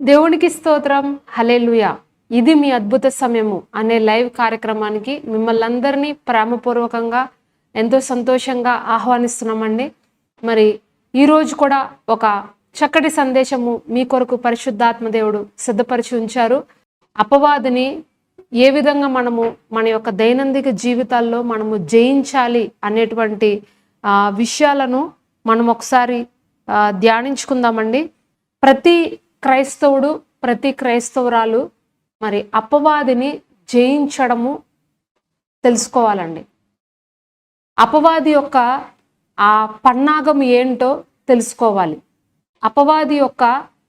దేవునికి స్తోత్రం. హల్లెలూయా. ఇది మీ అద్భుత సమయము అనే లైవ్ కార్యక్రమానికి మిమ్మల్ని అందరినీ ప్రేమపూర్వకంగా ఎంతో సంతోషంగా ఆహ్వానిస్తున్నామండి. మరి ఈరోజు కూడా ఒక చక్కటి సందేశము మీ కొరకు పరిశుద్ధాత్మ దేవుడు సిద్ధపరిచి ఉంచారు. అపవాదిని ఏ విధంగా మనము మన యొక్క దైనందిక జీవితాల్లో మనము జయించాలి అనేటువంటి విషయాలను మనం ఒకసారి ధ్యానించుకుందామండి. ప్రతి క్రైస్తవుడు, ప్రతి క్రైస్తవురాలు మరి అపవాదిని జయించడము తెలుసుకోవాలండి. అపవాది యొక్క ఆ పన్నాగం ఏంటో తెలుసుకోవాలి. అపవాది యొక్క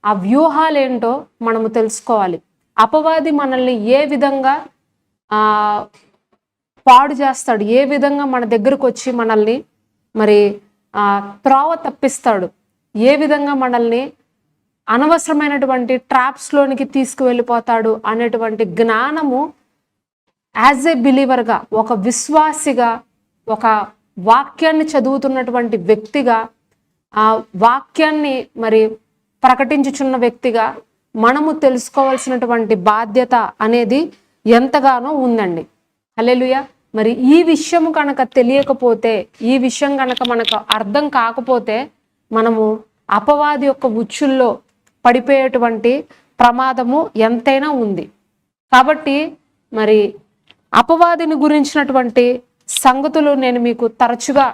ఆ వ్యూహాలు ఏంటో మనము తెలుసుకోవాలి. అపవాది మనల్ని ఏ విధంగా పాడు చేస్తాడు, ఏ విధంగా మన దగ్గరకు వచ్చి మనల్ని మరి త్రోవ తప్పిస్తాడు, ఏ విధంగా మనల్ని అనవసరమైనటువంటి ట్రాప్స్లోనికి తీసుకువెళ్ళిపోతాడు అనేటువంటి జ్ఞానము యాజ్ ఏ బిలీవర్గా, ఒక విశ్వాసిగా, ఒక వాక్యాన్ని చదువుతున్నటువంటి వ్యక్తిగా, ఆ వాక్యాన్ని మరి ప్రకటించుచున్న వ్యక్తిగా మనము తెలుసుకోవాల్సినటువంటి బాధ్యత అనేది ఎంతగానో ఉందండి. హల్లెలూయా. మరి ఈ విషయం కనుక తెలియకపోతే, ఈ విషయం కనుక మనకు అర్థం కాకపోతే మనము అపవాది యొక్క ఉచ్చుల్లో పడిపోయేటువంటి ప్రమాదము ఎంతైనా ఉంది. కాబట్టి మరి అపవాదిని గురించినటువంటి సంగతులు నేను మీకు తరచుగా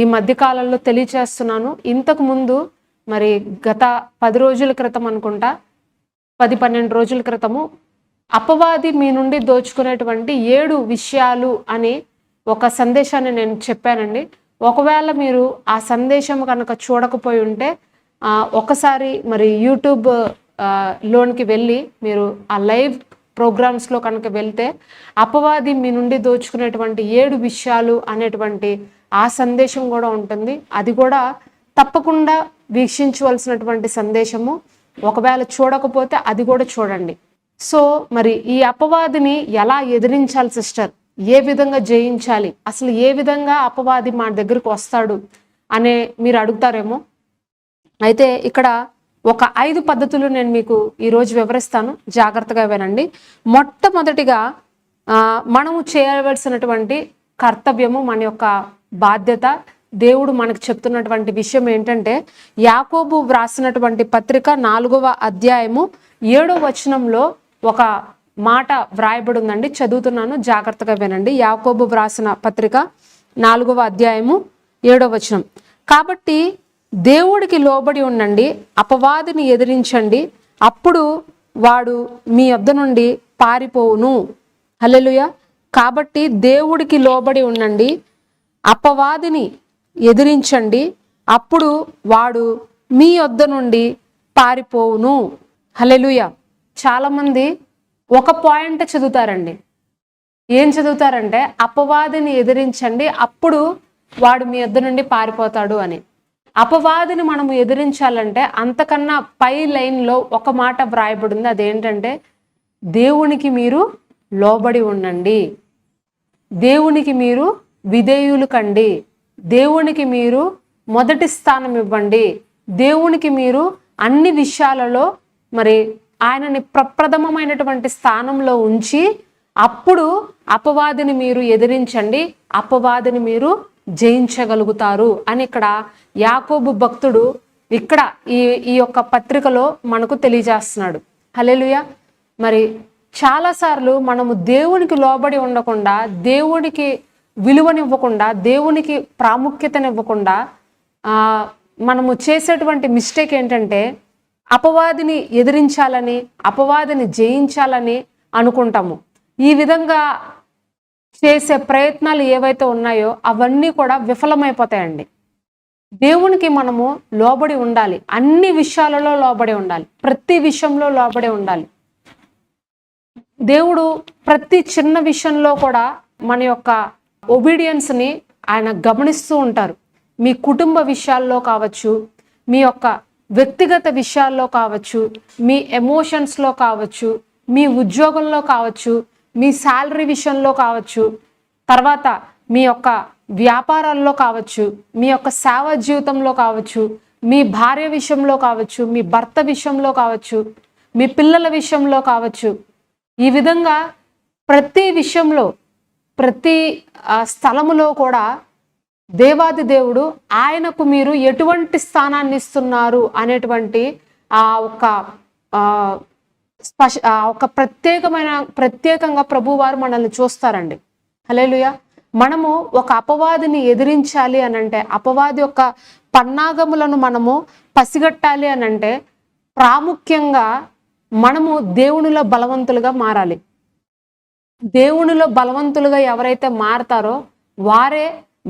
ఈ మధ్యకాలంలో తెలియచేస్తున్నాను. ఇంతకు ముందు మరి గత 10 రోజుల క్రితం అనుకుంటా, 10-12 రోజుల క్రితము అపవాది మీ నుండి దోచుకునేటువంటి 7 విషయాలు అని ఒక సందేశాన్ని నేను చెప్పానండి. ఒకవేళ మీరు ఆ సందేశం కనుక చూడకపోయి ఉంటే ఒకసారి మరి యూట్యూబ్ లోనికి వెళ్ళి మీరు ఆ లైవ్ ప్రోగ్రామ్స్లో కనుక వెళ్తే అపవాది మీ నుండి దోచుకునేటువంటి 7 విషయాలు అనేటువంటి ఆ సందేశం కూడా ఉంటుంది. అది కూడా తప్పకుండా వీక్షించవలసినటువంటి సందేశము. ఒకవేళ చూడకపోతే అది కూడా చూడండి. సో మరి ఈ అపవాదిని ఎలా ఎదిరించాలి సిస్టర్, ఏ విధంగా జయించాలి, అసలు ఏ విధంగా అపవాది మా దగ్గరకు వస్తాడు అనే మీరు అడుగుతారేమో. అయితే ఇక్కడ ఒక 5 పద్ధతులు నేను మీకు ఈరోజు వివరిస్తాను, జాగ్రత్తగా వినండి. మొట్టమొదటిగా మనము చేయవలసినటువంటి కర్తవ్యము, మన యొక్క బాధ్యత, దేవుడు మనకు చెప్తున్నటువంటి విషయం ఏంటంటే, యాకోబు వ్రాసినటువంటి పత్రిక 4వ అధ్యాయము 7వ వచనంలో ఒక మాట వ్రాయబడి ఉందండి. చదువుతున్నాను, జాగ్రత్తగా వినండి. యాకోబు వ్రాసిన పత్రిక 4వ అధ్యాయము 7వ వచనం. కాబట్టి దేవుడికి లోబడి ఉండండి, అపవాదిని ఎదిరించండి, అప్పుడు వాడు మీ యొద్ద నుండి పారిపోవును. హల్లెలూయా. కాబట్టి దేవుడికి లోబడి ఉండండి, అపవాదిని ఎదిరించండి, అప్పుడు వాడు మీ యొద్ద నుండి పారిపోవును. హల్లెలూయా. చాలామంది ఒక పాయింట్ చదువుతారండి. ఏం చదువుతారంటే అపవాదిని ఎదిరించండి, అప్పుడు వాడు మీ యొద్ద నుండి పారిపోతాడు అని. అపవాదిని మనము ఎదిరించాలంటే అంతకన్నా పై లైన్లో ఒక మాట వ్రాయబడింది. అదేంటంటే దేవునికి మీరు లోబడి ఉండండి, దేవునికి మీరు విధేయులు కండి, దేవునికి మీరు మొదటి స్థానం ఇవ్వండి, దేవునికి మీరు అన్ని విషయాలలో మరి ఆయనని ప్రప్రథమమైనటువంటి స్థానంలో ఉంచి అప్పుడు అపవాదిని మీరు ఎదిరించండి, అపవాదిని మీరు జయించగలుగుతారు అని ఇక్కడ యాకోబు భక్తుడు ఇక్కడ ఈ యొక్క పత్రికలో మనకు తెలియజేస్తున్నాడు. హల్లెలూయా. మరి చాలాసార్లు మనము దేవునికి లోబడి ఉండకుండా, దేవునికి విలువనివ్వకుండా, దేవునికి ప్రాముఖ్యతనివ్వకుండా మనము చేసేటువంటి మిస్టేక్ ఏంటంటే అపవాదిని ఎదిరించాలని, అపవాదిని జయించాలని అనుకుంటాము. ఈ విధంగా చేసే ప్రయత్నాలు ఏవైతే ఉన్నాయో అవన్నీ కూడా విఫలమైపోతాయండి. దేవునికి మనము లోబడి ఉండాలి, అన్ని విషయాలలో లోబడి ఉండాలి, ప్రతి విషయంలో లోబడి ఉండాలి. దేవుడు ప్రతి చిన్న విషయంలో కూడా మన యొక్క ఒబీడియన్స్ని ఆయన గమనిస్తూ ఉంటారు. మీ కుటుంబ విషయాల్లో కావచ్చు, మీ యొక్క వ్యక్తిగత విషయాల్లో కావచ్చు, మీ ఎమోషన్స్లో కావచ్చు, మీ ఉద్యోగంలో కావచ్చు, మీ శాలరీ విషయంలో కావచ్చు, తర్వాత మీ యొక్క వ్యాపారాల్లో కావచ్చు, మీ యొక్క సేవా జీవితంలో కావచ్చు, మీ భార్య విషయంలో కావచ్చు, మీ భర్త విషయంలో కావచ్చు, మీ పిల్లల విషయంలో కావచ్చు. ఈ విధంగా ప్రతి విషయంలో, ప్రతి స్థలములో కూడా దేవాది దేవుడు ఆయనకు మీరు ఎటువంటి స్థానాన్ని ఇస్తున్నారు అనేటువంటి ఒక ఒక ప్రత్యేకంగా ప్రభువారు మనల్ని చూస్తారండి. హల్లెలూయా. మనము ఒక అపవాదిని ఎదిరించాలి అనంటే, అపవాది యొక్క పన్నాగములను మనము పసిగట్టాలి అనంటే ప్రాముఖ్యంగా మనము దేవునిలో బలవంతులుగా మారాలి. దేవునిలో బలవంతులుగా ఎవరైతే మారతారో వారే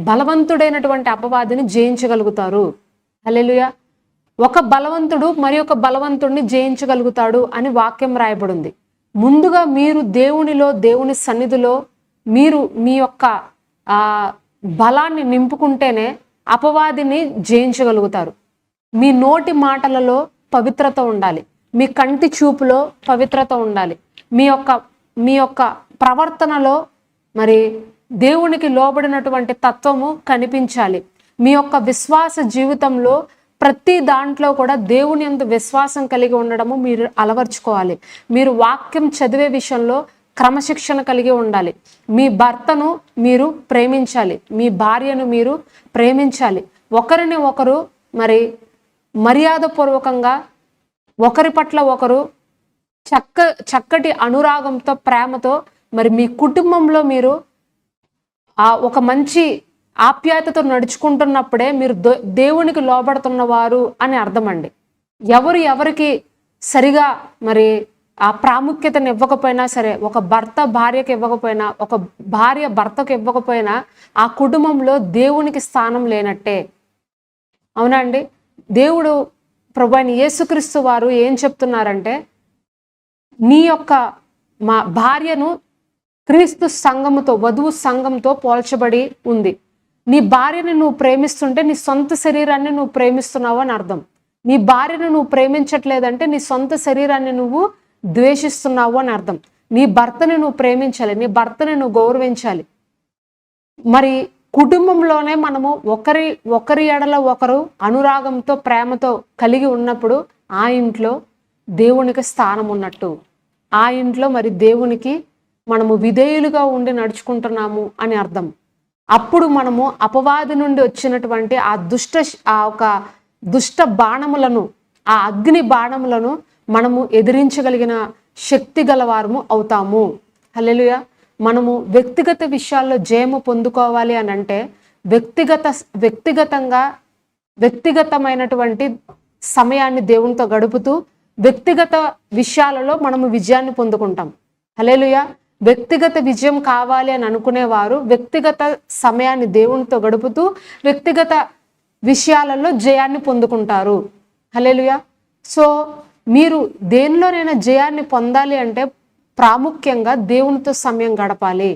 బలవంతుడైనటువంటి అపవాదిని జయించగలుగుతారు. హల్లెలూయా. ఒక బలవంతుడు మరి ఒక బలవంతుడిని జయించగలుగుతాడు అని వాక్యం రాయబడింది. ముందుగా మీరు దేవునిలో, దేవుని సన్నిధిలో మీరు మీ యొక్క బలాన్ని నింపుకుంటేనే అపవాదిని జయించగలుగుతారు. మీ నోటి మాటలలో పవిత్రత ఉండాలి, మీ కంటి చూపులో పవిత్రత ఉండాలి, మీ యొక్క ప్రవర్తనలో మరి దేవునికి లోబడినటువంటి తత్వము కనిపించాలి. మీ యొక్క విశ్వాస జీవితంలో ప్రతి దాంట్లో కూడా దేవుని యందు విశ్వాసం కలిగి ఉండడము మీరు అలవర్చుకోవాలి. మీరు వాక్యం చదివే విషయంలో క్రమశిక్షణ కలిగి ఉండాలి. మీ భర్తను మీరు ప్రేమించాలి, మీ భార్యను మీరు ప్రేమించాలి. ఒకరిని ఒకరు మరి మర్యాదపూర్వకంగా ఒకరి పట్ల ఒకరు చక్కటి అనురాగంతో, ప్రేమతో మరి మీ కుటుంబంలో మీరు ఒక మంచి ఆప్యాయతతో నడుచుకుంటున్నప్పుడే మీరు దేవునికి లోబడుతున్నవారు అని అర్థం అండి. ఎవరికి సరిగా మరి ఆ ప్రాముఖ్యతను ఇవ్వకపోయినా సరే, ఒక భర్త భార్యకి ఇవ్వకపోయినా, ఒక భార్య భర్తకు ఇవ్వకపోయినా ఆ కుటుంబంలో దేవునికి స్థానం లేనట్టే. అవునా అండి? దేవుడు ప్రభు అయిన యేసుక్రీస్తు వారు ఏం చెప్తున్నారంటే, నీ యొక్క మా భార్యను క్రీస్తు సంఘముతో, వధువు సంఘంతో పోల్చబడి ఉంది. నీ భార్యను నువ్వు ప్రేమిస్తుంటే నీ సొంత శరీరాన్ని నువ్వు ప్రేమిస్తున్నావు అని అర్థం. నీ భార్యను నువ్వు ప్రేమించట్లేదంటే నీ సొంత శరీరాన్ని నువ్వు ద్వేషిస్తున్నావు అని అర్థం. నీ భర్తని నువ్వు ప్రేమించాలి, నీ భర్తని నువ్వు గౌరవించాలి. మరి కుటుంబంలోనే మనము ఒకరి ఎడల ఒకరు అనురాగంతో, ప్రేమతో కలిగి ఉన్నప్పుడు ఆ ఇంట్లో దేవునికి స్థానం ఉన్నట్టు. ఆ ఇంట్లో మరి దేవునికి మనము విధేయులుగా ఉండి నడుచుకుంటున్నాము అని అర్థం. అప్పుడు మనము అపవాది నుండి వచ్చినటువంటి ఒక దుష్ట బాణములను, ఆ అగ్ని బాణములను మనము ఎదిరించగలిగిన శక్తి గలవారము అవుతాము. హల్లెలూయా. మనము వ్యక్తిగత విషయాల్లో జయము పొందుకోవాలి అని అంటే వ్యక్తిగతమైనటువంటి సమయాన్ని దేవునితో గడుపుతూ వ్యక్తిగత విషయాలలో మనము విజయాన్ని పొందుకుంటాం. హల్లెలూయా. వ్యక్తిగత విజయం కావాలి అని అనుకునేవారు వ్యక్తిగత సమయాన్ని దేవునితో గడుపుతూ వ్యక్తిగత విషయాలలో జయాన్ని పొందుకుంటారు. హల్లెలూయా. సో మీరు దేనిలోనైనా జయాన్ని పొందాలి అంటే ప్రాముఖ్యంగా దేవునితో సమయం గడపాలి.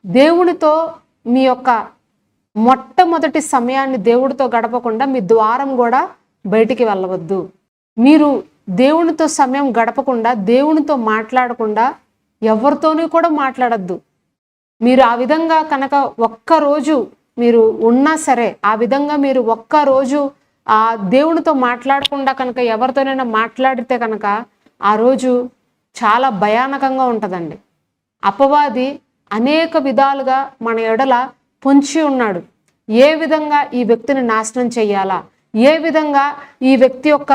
దేవునితో మీ యొక్క మొట్టమొదటి సమయాన్ని దేవుడితో గడపకుండా మీ ద్వారం కూడా బయటికి వెళ్ళవద్దు. మీరు దేవునితో సమయం గడపకుండా, దేవునితో మాట్లాడకుండా ఎవరితోనూ కూడా మాట్లాడద్దు. మీరు ఆ విధంగా కనుక ఒక్కరోజు మీరు ఉన్నా సరే, ఆ విధంగా మీరు ఒక్కరోజు ఆ దేవునితో మాట్లాడకుండా కనుక ఎవరితోనైనా మాట్లాడితే కనుక ఆ రోజు చాలా భయానకంగా ఉంటుందండి. అపవాది అనేక విధాలుగా మన ఎడల పొంచి ఉన్నాడు. ఏ విధంగా ఈ వ్యక్తిని నాశనం చెయ్యాలా, ఏ విధంగా ఈ వ్యక్తి యొక్క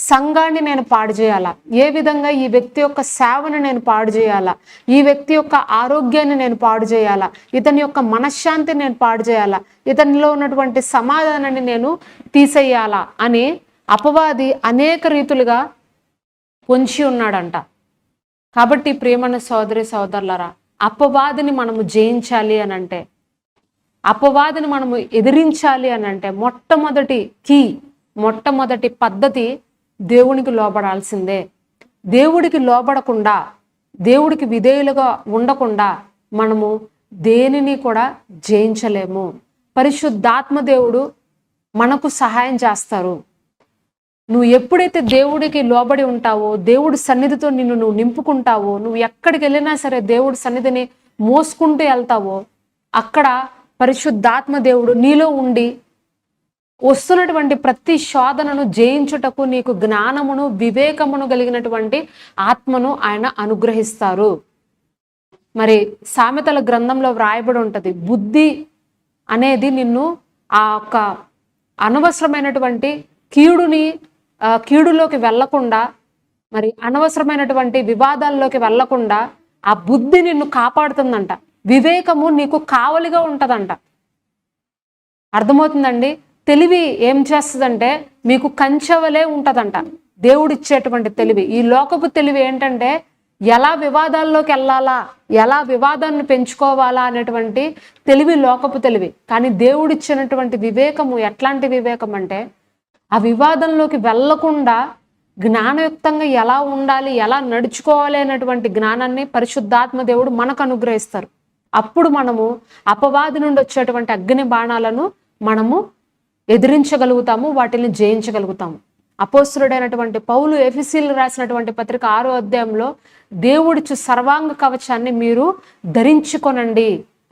సంఘాన్ని నేను పాడు చేయాలా, ఏ విధంగా ఈ వ్యక్తి యొక్క సేవను నేను పాడు చేయాలా, ఈ వ్యక్తి యొక్క ఆరోగ్యాన్ని నేను పాడు చేయాలా, ఇతని యొక్క మనశ్శాంతిని నేను పాడు చేయాలా, ఇతనిలో ఉన్నటువంటి సమాధానాన్ని నేను తీసేయాలా అని అపవాది అనేక రీతులుగా పొంచి ఉన్నాడంట. కాబట్టి ప్రియమైన సోదరి సోదరులారా, అపవాదిని మనము జయించాలి అని అంటే, అపవాదిని మనము ఎదిరించాలి అని అంటే మొట్టమొదటి పద్ధతి దేవునికి లోబడాల్సిందే. దేవుడికి లోబడకుండా, దేవుడికి విధేయులుగా ఉండకుండా మనము దేనిని కూడా జయించలేము. పరిశుద్ధాత్మ దేవుడు మనకు సహాయం చేస్తారు. నువ్వు ఎప్పుడైతే దేవుడికి లోబడి ఉంటావో, దేవుడి సన్నిధితో నువ్వు నింపుకుంటావో, నువ్వు ఎక్కడికి వెళ్ళినా సరే దేవుడి సన్నిధిని మోసుకుంటూ వెళ్తావో, అక్కడ పరిశుద్ధాత్మ దేవుడు నీలో ఉండి వస్తున్నటువంటి ప్రతి శోధనను జయించుటకు నీకు జ్ఞానమును వివేకమును కలిగినటువంటి ఆత్మను ఆయన అనుగ్రహిస్తారు. మరి సామెతల గ్రంథంలో వ్రాయబడి ఉంటది, బుద్ధి అనేది నిన్ను ఆ యొక్క అనవసరమైనటువంటి కీడులోకి వెళ్లకుండా, మరి అనవసరమైనటువంటి వివాదాల్లోకి వెళ్లకుండా ఆ బుద్ధి నిన్ను కాపాడుతుందంట. వివేకము నీకు కావలిగా ఉంటదంట. అర్థమవుతుందండి? తెలివి ఏం చేస్తుందంటే మీకు కంచెవలే ఉంటదంట. దేవుడిచ్చేటువంటి తెలివి. ఈ లోకపు తెలివి ఏంటంటే ఎలా వివాదాల్లోకి వెళ్ళాలా, ఎలా వివాదాన్ని పెంచుకోవాలా అనేటువంటి తెలివి లోకపు తెలివి. కానీ దేవుడిచ్చినటువంటి వివేకము ఎట్లాంటి వివేకం అంటే ఆ వివాదంలోకి వెళ్లకుండా జ్ఞానయుక్తంగా ఎలా ఉండాలి, ఎలా నడుచుకోవాలి అనేటువంటి జ్ఞానాన్ని పరిశుద్ధాత్మ దేవుడు మనకు అనుగ్రహిస్తారు. అప్పుడు మనము అపవాది నుండి వచ్చేటువంటి అగ్ని బాణాలను మనము ఎదిరించగలుగుతాము, వాటిని జయించగలుగుతాము. అపోస్తులుడైనటువంటి పౌలు ఎఫెసీయులకు రాసినటువంటి పత్రిక 6వ అధ్యాయంలో దేవుడిచ్చు సర్వాంగ కవచాన్ని మీరు ధరించుకొనండి,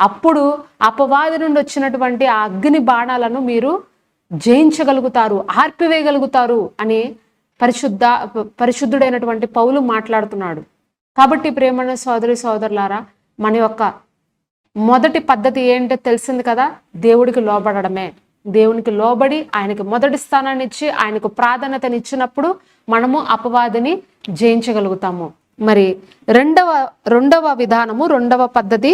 అప్పుడు అపవాది నుండి వచ్చినటువంటి ఆ అగ్ని బాణాలను మీరు జయించగలుగుతారు, ఆర్పివేయగలుగుతారు అని పరిశుద్ధుడైనటువంటి పౌలు మాట్లాడుతున్నాడు. కాబట్టి ప్రేమణ సోదరి సోదరులారా, మన యొక్క మొదటి పద్ధతి ఏంటో తెలిసింది కదా, దేవుడికి లోబడమే. దేవునికి లోబడి ఆయనకి మొదటి స్థానాన్ని ఇచ్చి ఆయనకు ప్రాధాన్యతనిచ్చినప్పుడు మనము అపవాదిని జయించగలుగుతాము. మరి రెండవ విధానము, రెండవ పద్ధతి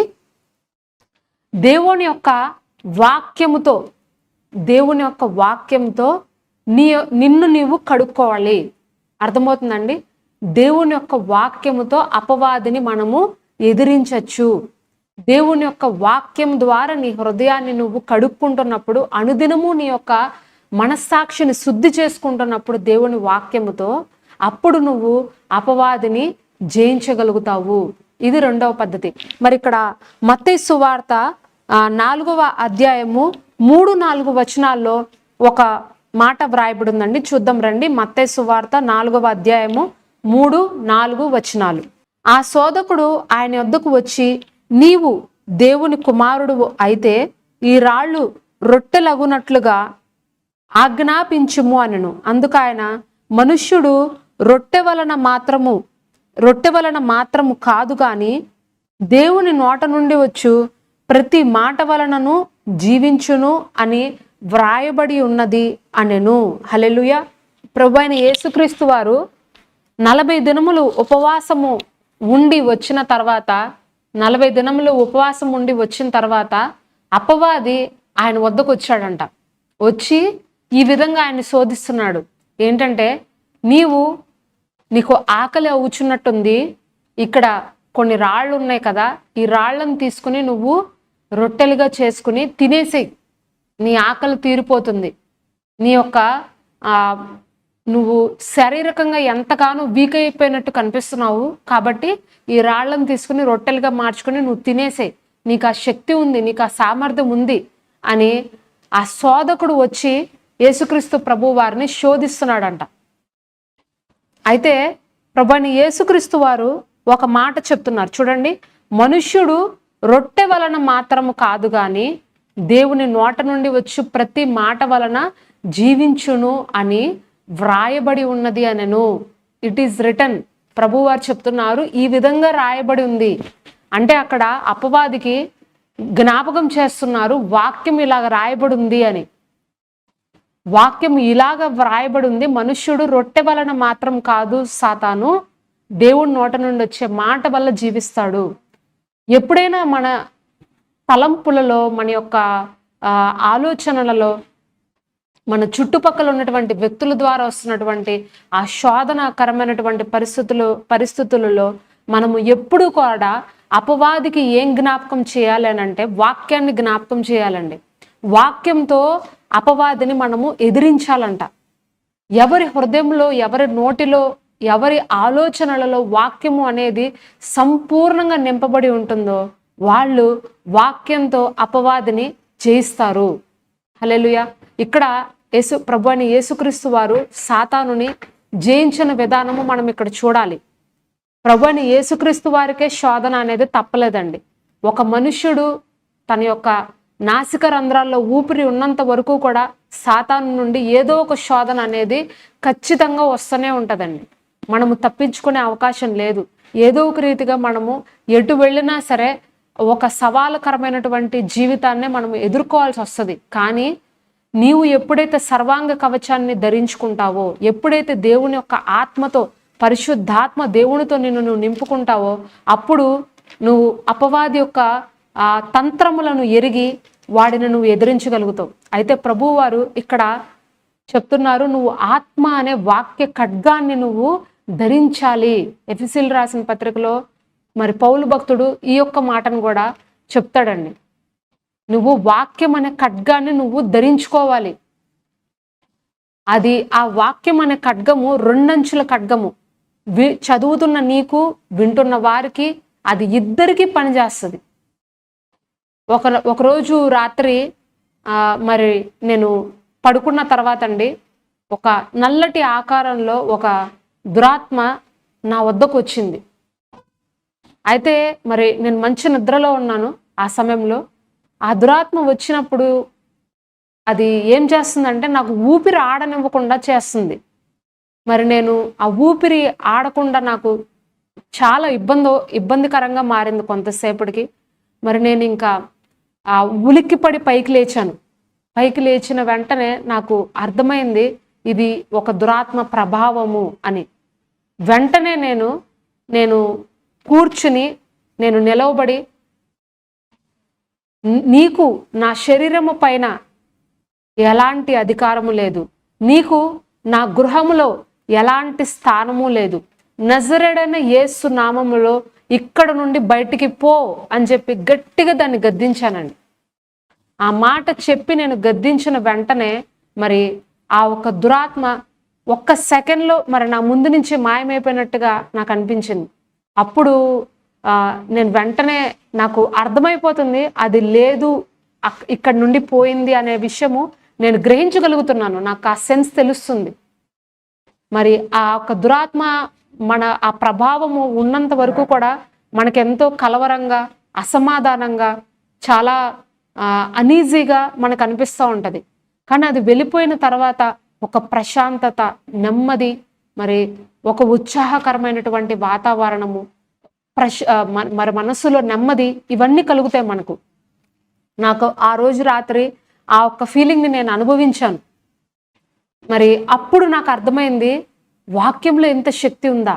దేవుని యొక్క వాక్యంతో నిన్ను నీవు కడుక్కోవాలి. అర్థమవుతుందండి? దేవుని యొక్క వాక్యముతో అపవాదిని మనము ఎదిరించచ్చు. దేవుని యొక్క వాక్యం ద్వారా నీ హృదయాన్ని నువ్వు కడుక్కుంటున్నప్పుడు, అనుదినము నీ యొక్క మనస్సాక్షిని శుద్ధి చేసుకుంటున్నప్పుడు దేవుని వాక్యముతో, అప్పుడు నువ్వు అపవాదిని జయించగలుగుతావు. ఇది రెండవ పద్ధతి. మరి ఇక్కడ మత్తయి సువార్త 4వ అధ్యాయము 3-4 వచనాల్లో ఒక మాట వ్రాయబడి ఉందండి, చూద్దాం రండి. మత్తయి సువార్త 4వ అధ్యాయము 3-4 వచనాలు. ఆ శోధకుడు ఆయన వద్దకు వచ్చి, నీవు దేవుని కుమారుడు అయితే ఈ రాళ్ళు రొట్టెలగునట్లుగా ఆజ్ఞాపించుము అనెను. అందుకు ఆయన, మనుష్యుడు రొట్టె వలన మాత్రము కాదు గాని దేవుని నోట నుండి వచ్చు ప్రతి మాట వలనను జీవించును అని వ్రాయబడి ఉన్నది అనెను. హల్లెలూయా. ప్రభువైన యేసుక్రీస్తు వారు 40 దినములు ఉపవాసము ఉండి వచ్చిన తర్వాత, 40 దినములు ఉపవాసం ఉండి వచ్చిన తర్వాత అపవాది ఆయన వద్దకు వచ్చాడంట. వచ్చి ఈ విధంగా ఆయన్ని శోధిస్తున్నాడు. ఏంటంటే, నీకు ఆకలి అవుచున్నట్టుంది, ఇక్కడ కొన్ని రాళ్ళు ఉన్నాయి కదా, ఈ రాళ్ళను తీసుకుని నువ్వు రొట్టెలుగా చేసుకుని తినేసి నీ ఆకలి తీరిపోతుంది. నీ యొక్క నువ్వు శారీరకంగా ఎంతగానో వీక్ అయిపోయినట్టు కనిపిస్తున్నావు, కాబట్టి ఈ రాళ్ళను తీసుకుని రొట్టెలుగా మార్చుకుని నువ్వు తినేసే, నీకు ఆ శక్తి ఉంది, నీకు ఆ సామర్థ్యం ఉంది అని ఆ శోధకుడు వచ్చి యేసుక్రీస్తు ప్రభు వారిని శోధిస్తున్నాడంట. అయితే ప్రభువైన యేసుక్రీస్తు వారు ఒక మాట చెప్తున్నారు చూడండి, మనుష్యుడు రొట్టె వలన మాత్రము కాదు గాని దేవుని నోట నుండి వచ్చు ప్రతి మాట వలన జీవించును అని వ్రాయబడి ఉన్నది అనెను. It is return. ప్రభు వారు చెప్తున్నారు, ఈ విధంగా రాయబడి ఉంది అంటే అక్కడ అపవాదికి జ్ఞాపకం చేస్తున్నారు, వాక్యం ఇలాగ రాయబడి ఉంది అని. వాక్యం ఇలాగ వ్రాయబడి ఉంది, మనుష్యుడు రొట్టె వలన మాత్రం కాదు సాతాను, దేవుడి నోట నుండి వచ్చే మాట వల్ల జీవిస్తాడు. ఎప్పుడైనా మన తలంపులలో, మన యొక్క ఆలోచనలలో, మన చుట్టుపక్కల ఉన్నటువంటి వ్యక్తుల ద్వారా వస్తున్నటువంటి ఆ శోధనకరమైనటువంటి పరిస్థితులలో మనము ఎప్పుడు కూడా అపవాదికి ఏం జ్ఞాపకం చేయాలి అని అంటే వాక్యాన్ని జ్ఞాపకం చేయాలండి. వాక్యంతో అపవాదిని మనము ఎదిరించాలంట. ఎవరి హృదయంలో, ఎవరి నోటిలో, ఎవరి ఆలోచనలలో వాక్యము అనేది సంపూర్ణంగా నింపబడి ఉంటుందో వాళ్ళు వాక్యంతో అపవాదిని జయిస్తారు. హల్లెలూయా. ఇక్కడ ప్రభువైన యేసుక్రీస్తు వారు సాతానుని జయించిన విధానము మనం ఇక్కడ చూడాలి. ప్రభువైన యేసుక్రీస్తు వారికే శోధన అనేది తప్పలేదండి. ఒక మనుష్యుడు తన యొక్క నాసిక రంధ్రాల్లో ఊపిరి ఉన్నంత వరకు కూడా సాతాను నుండి ఏదో ఒక శోధన అనేది ఖచ్చితంగా వస్తూనే ఉంటుందండి. మనము తప్పించుకునే అవకాశం లేదు. ఏదో ఒక రీతిగా మనము ఎటు వెళ్ళినా సరే ఒక సవాలుకరమైనటువంటి జీవితాన్ని మనం ఎదుర్కోవాల్సి వస్తుంది. కానీ నీవు ఎప్పుడైతే సర్వాంగ కవచాన్ని ధరించుకుంటావో, ఎప్పుడైతే దేవుని యొక్క ఆత్మతో, పరిశుద్ధాత్మ దేవునితో నువ్వు నింపుకుంటావో, అప్పుడు నువ్వు అపవాది యొక్క తంత్రములను ఎరిగి వాడిని నువ్వు ఎదిరించగలుగుతావు. అయితే ప్రభువు వారు ఇక్కడ చెప్తున్నారు, నువ్వు ఆత్మ అనే వాక్య ఖడ్గాన్ని నువ్వు ధరించాలి. ఎఫెసీయులకు రాసిన పత్రికలో మరి పౌలు భక్తుడు ఈ యొక్క మాటను కూడా చెప్తాడండి. నువ్వు వాక్యం అనే ఖడ్గాన్ని నువ్వు ధరించుకోవాలి. అది ఆ వాక్యం అనే ఖడ్గము రెండంచుల ఖడ్గము. చదువుతున్న నీకు, వింటున్న వారికి అది ఇద్దరికి పనిచేస్తుంది. ఒకరోజు రాత్రి మరి నేను పడుకున్న తర్వాత అండి, ఒక నల్లటి ఆకారంలో ఒక దురాత్మ నా వద్దకు వచ్చింది. అయితే మరి నేను మంచి నిద్రలో ఉన్నాను. ఆ సమయంలో ఆ దురాత్మ వచ్చినప్పుడు అది ఏం చేస్తుందంటే నాకు ఊపిరి ఆడనివ్వకుండా చేస్తుంది. మరి నేను ఆ ఊపిరి ఆడకుండా నాకు చాలా ఇబ్బందికరంగా మారింది కొంతసేపటికి. మరి నేను ఇంకా ఉలిక్కిపడి పైకి లేచాను. పైకి లేచిన వెంటనే నాకు అర్థమైంది ఇది ఒక దురాత్మ ప్రభావము అని. వెంటనే నేను కూర్చుని నేను నిలవబడి, నీకు నా శరీరము పైన ఎలాంటి అధికారము లేదు, నీకు నా గృహములో ఎలాంటి స్థానము లేదు, నజరేడైన యేసు నామములో ఇక్కడ నుండి బయటికి పో అని చెప్పి గట్టిగా దాన్ని గద్దించానండి. ఆ మాట చెప్పి నేను గద్దించిన వెంటనే మరి ఆ ఒక దురాత్మ ఒక్క సెకండ్లో మరి నా ముందు నుంచి మాయమైపోయినట్టుగా నాకు అనిపించింది. అప్పుడు నేను వెంటనే నాకు అర్థమైపోతుంది అది లేదు, ఇక్కడ నుండి పోయింది అనే విషయము నేను గ్రహించగలుగుతున్నాను. నాకు ఆ సెన్స్ తెలుస్తుంది. మరి ఆ ఒక దురాత్మ ఆ ప్రభావము ఉన్నంత వరకు కూడా మనకెంతో కలవరంగా, అసమాధానంగా, చాలా అనీజీగా మనకు అనిపిస్తూ ఉంటుంది. కానీ అది వెళ్ళిపోయిన తర్వాత ఒక ప్రశాంతత, నెమ్మది, మరి ఒక ఉత్సాహకరమైనటువంటి వాతావరణము, మరి మనస్సులో నెమ్మది, ఇవన్నీ కలుగుతాయి మనకు. నాకు ఆ రోజు రాత్రి ఆ ఒక్క ఫీలింగ్ని నేను అనుభవించాను. మరి అప్పుడు నాకు అర్థమైంది వాక్యంలో ఇంత శక్తి ఉందా,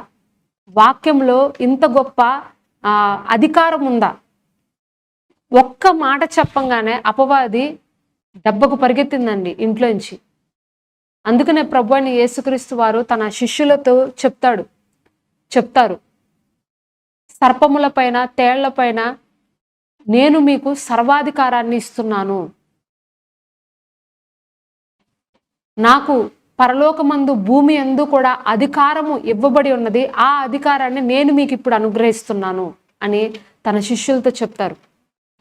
వాక్యంలో ఇంత గొప్ప అధికారం ఉందా. ఒక్క మాట చెప్పంగానే అపవాది దెబ్బకు పరిగెత్తిందండి ఇంట్లోంచి. అందుకనే ప్రభు అయిన యేసుక్రీస్తు వారు తన శిష్యులతో చెప్తారు, సర్పముల పైన, తేళ్ల పైన నేను మీకు సర్వాధికారాన్ని ఇస్తున్నాను. నాకు పరలోకమందు, భూమి యందు కూడా అధికారము ఇవ్వబడి ఉన్నది. ఆ అధికారాన్ని నేను మీకు ఇప్పుడు అనుగ్రహిస్తున్నాను అని తన శిష్యులతో చెప్తారు.